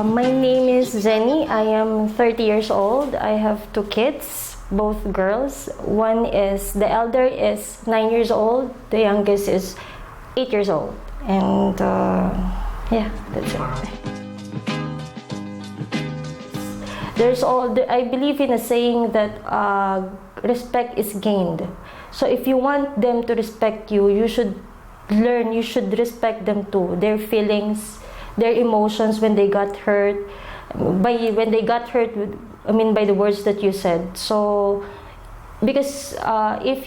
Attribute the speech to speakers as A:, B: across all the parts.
A: My name is Jenny. I am 30 years old. I have two kids, both girls. The elder is 9 years old. The youngest is 8 years old. And yeah, that's it. I believe in a saying that respect is gained. So if you want them to respect you, you should respect them too. Their feelings, their emotions when they got hurt, by the words that you said. So because if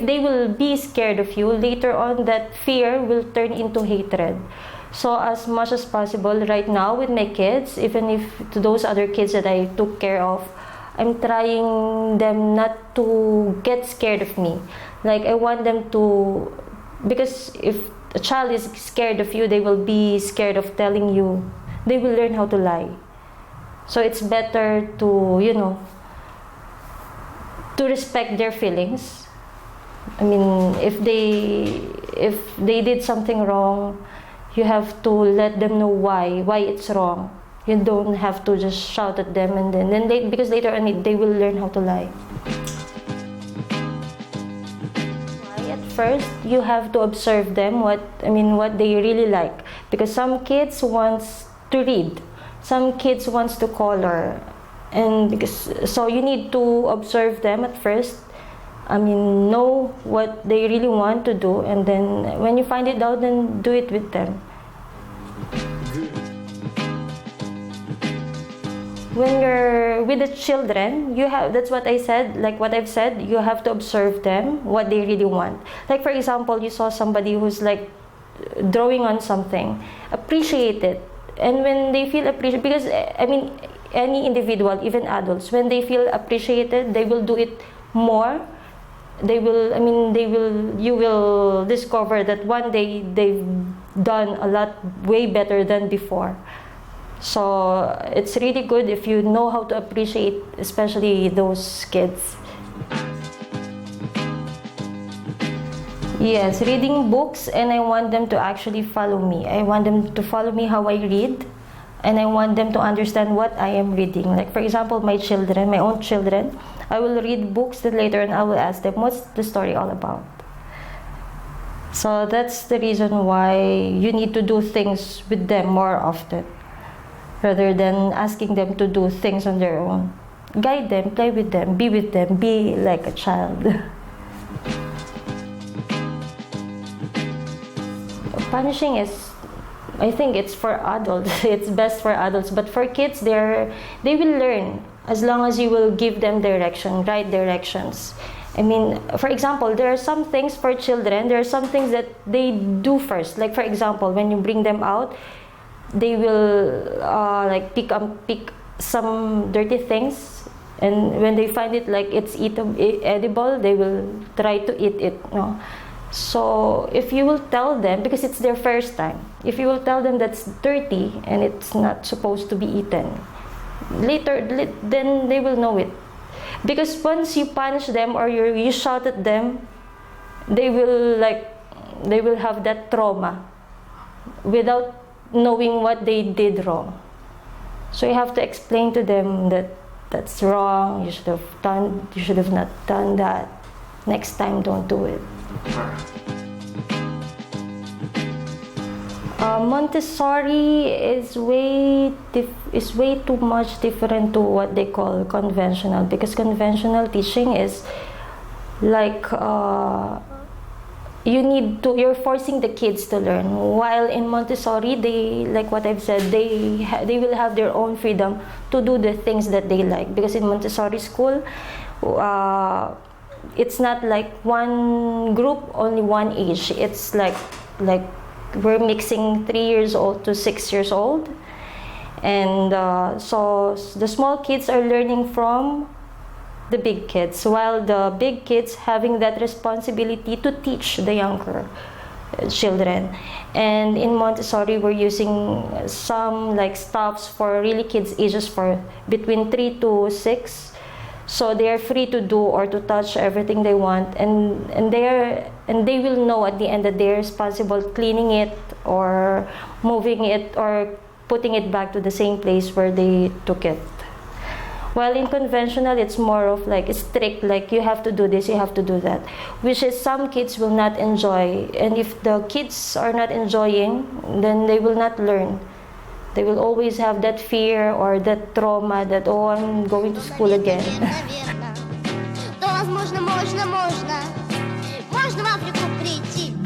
A: they will be scared of you, later on that fear will turn into hatred. So as much as possible right now with my kids, even if to those other kids that I took care of, I'm trying them not to get scared of me. Like I want them to, because if a child is scared of you, they will be scared of telling you. They will learn how to lie. So it's better to, to respect their feelings. I mean, if they did something wrong, you have to let them know why it's wrong. You don't have to just shout at them and then because later on they will learn how to lie. At first, you have to observe them what they really like, because some kids wants to read, some kids wants to color, and so you need to observe them at first. Know what they really want to do, and then when you find it out, then do it with them. When you're with the children, that's what I said, like what I've said, you have to observe them, what they really want. Like for example, you saw somebody who's like drawing on something, appreciate it. And when they feel appreciated, because any individual, even adults, when they feel appreciated, they will do it more. You will discover that one day they've done a lot way better than before. So it's really good if you know how to appreciate, especially those kids. Yes, reading books, and I want them to actually follow me. I want them to follow me how I read, and I want them to understand what I am reading. Like for example, my own children, I will read books that later on I will ask them, what's the story all about? So that's the reason why you need to do things with them more often, rather than asking them to do things on their own. Guide them, play with them, be like a child. Punishing I think it's for adults. It's best for adults, but for kids, they will learn as long as you will give them direction, right directions. For example, there are some things for children. There are some things that they do first. Like for example, when you bring them out, they will pick some dirty things, and when they find it like it's edible, they will try to eat it. No? So if you will tell them, because it's their first time, if you will tell them that's dirty and it's not supposed to be eaten, later then they will know it. Because once you punish them or you shout at them, they will have that trauma without knowing what they did wrong. So you have to explain to them that that's wrong. You should have not done that. Next time, don't do it. Montessori is way too much different to what they call conventional, because conventional teaching is like you're forcing the kids to learn, while in Montessori, they, like what I've said, they will have their own freedom to do the things that they like. Because in Montessori school, it's not like one group, only one age. It's like we're mixing 3 years old to 6 years old, and so the small kids are learning from the big kids, while the big kids having that responsibility to teach the younger children. And in Montessori, we're using some like stuffs for really kids ages for between 3 to 6. So they are free to do or to touch everything they want, and they will know at the end that they're responsible cleaning it or moving it or putting it back to the same place where they took it. While in conventional, it's more of like strict, like you have to do this, you have to do that, which is some kids will not enjoy. And if the kids are not enjoying, then they will not learn. They will always have that fear or that trauma that, oh, I'm going to school again.
B: То возможно, можно.